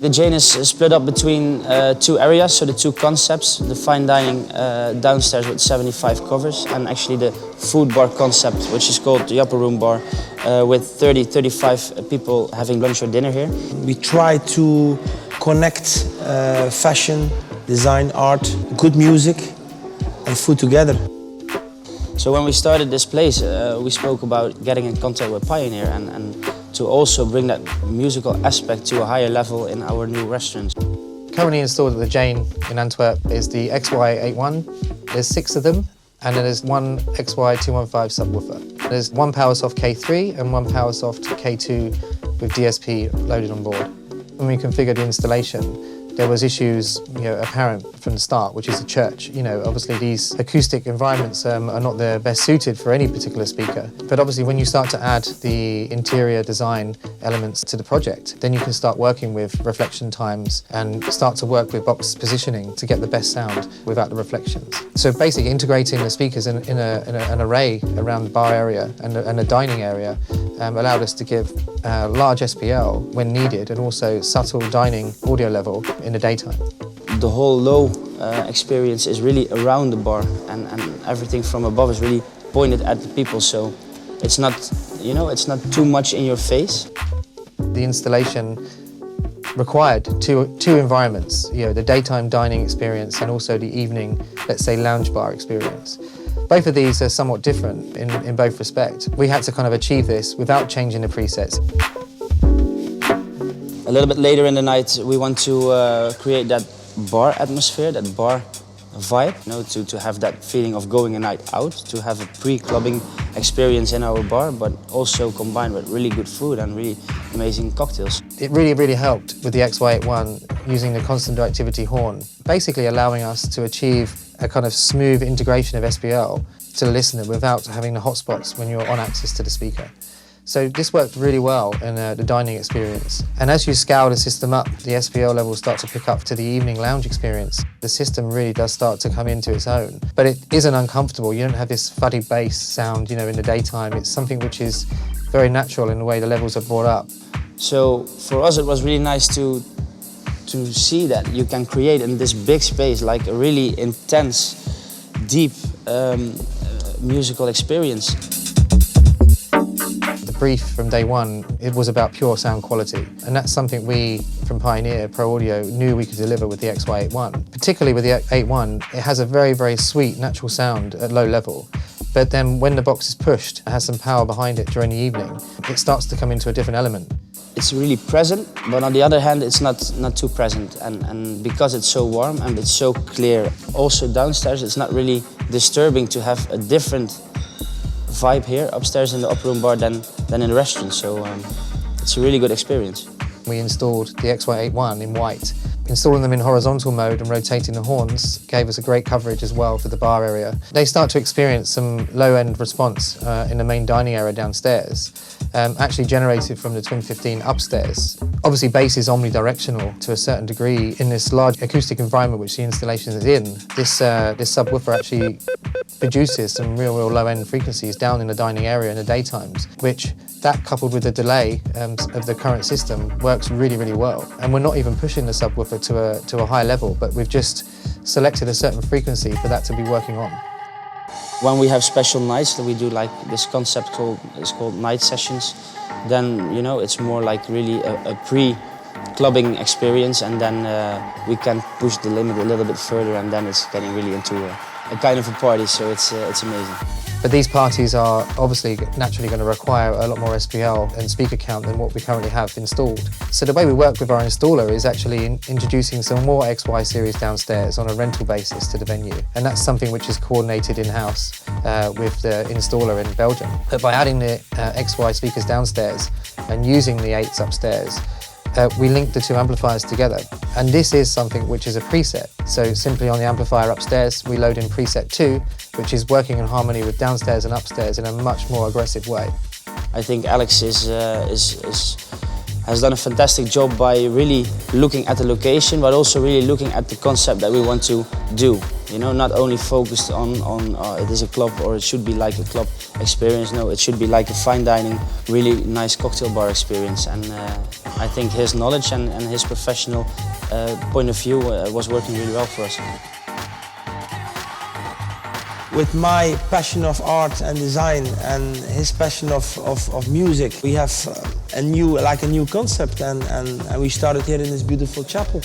The Jane is split up between two areas, so the two concepts, the fine dining downstairs with 75 covers, and actually the food bar concept, which is called the upper room bar, with 35 people having lunch or dinner here. We try to connect fashion, design, art, good music and food together. So when we started this place, we spoke about getting in contact with Pioneer and to also bring that musical aspect to a higher level in our new restaurants. Currently installed at the Jane in Antwerp is the XY81. There's 6 of them, and then there's one XY215 subwoofer. There's one PowerSoft K3 and one PowerSoft K2 with DSP loaded on board. When we configured the installation, there was issues, apparent from the start, which is the church. Obviously these acoustic environments are not the best suited for any particular speaker. But obviously when you start to add the interior design elements to the project, then you can start working with reflection times and start to work with box positioning to get the best sound without the reflections. So basically integrating the speakers in an array around the bar area and the dining area allowed us to give large SPL when needed, and also subtle dining audio level in the daytime. The whole low experience is really around the bar, and everything from above is really pointed at the people, so it's not, it's not too much in your face. The installation required two environments, the daytime dining experience and also the evening, let's say, lounge bar experience. Both of these are somewhat different in both respects. We had to kind of achieve this without changing the presets. A little bit later in the night, we want to create that bar atmosphere, that bar vibe, to have that feeling of going a night out, to have a pre-clubbing experience in our bar, but also combined with really good food and really amazing cocktails. It really helped with the XY81 using the constant directivity horn, basically allowing us to achieve a kind of smooth integration of SPL to the listener without having the hotspots when you're on access to the speaker. So this worked really well in the dining experience. And as you scale the system up, the SPL levels start to pick up to the evening lounge experience. The system really does start to come into its own. But it isn't uncomfortable. You don't have this fuddy bass sound, in the daytime. It's something which is very natural in the way the levels are brought up. So for us, it was really nice to see that you can create in this big space like a really intense, deep musical experience. The brief from day one, it was about pure sound quality, and that's something we from Pioneer Pro Audio knew we could deliver with the XY81. Particularly with the 81, it has a very sweet natural sound at low level, but then when the box is pushed, it has some power behind it during the evening, it starts to come into a different element. It's really present, but on the other hand, it's not too present. And because it's so warm and it's so clear, also downstairs, it's not really disturbing to have a different vibe here upstairs in the upper room bar than in the restaurant. So it's a really good experience. We installed the XY81 in white. Installing them in horizontal mode and rotating the horns gave us a great coverage as well for the bar area. They start to experience some low-end response in the main dining area downstairs, actually generated from the Twin 15 upstairs. Obviously, bass is omnidirectional to a certain degree in this large acoustic environment which the installation is in. This subwoofer actually produces some real low-end frequencies down in the dining area in the daytimes, which that coupled with the delay of the current system works really well. And we're not even pushing the subwoofer to a high level, but we've just selected a certain frequency for that to be working on. When we have special nights that we do like this concept called night sessions, then it's more like really a pre-clubbing experience, and then we can push the limit a little bit further, and then it's getting really into a kind of a party, so it's amazing. But these parties are obviously naturally going to require a lot more SPL and speaker count than what we currently have installed. So the way we work with our installer is actually introducing some more XY series downstairs on a rental basis to the venue. And that's something which is coordinated in-house with the installer in Belgium. But by adding the XY speakers downstairs and using the 8s upstairs, we link the two amplifiers together. And this is something which is a preset. So simply on the amplifier upstairs, we load in preset 2, which is working in harmony with downstairs and upstairs in a much more aggressive way. I think Alex has done a fantastic job by really looking at the location, but also really looking at the concept that we want to do. You know, not only focused on it is a club or it should be like a club experience. No, it should be like a fine dining, really nice cocktail bar experience. And I think his knowledge and his professional point of view was working really well for us. With my passion of art and design and his passion of music, we have a new concept, and we started here in this beautiful chapel.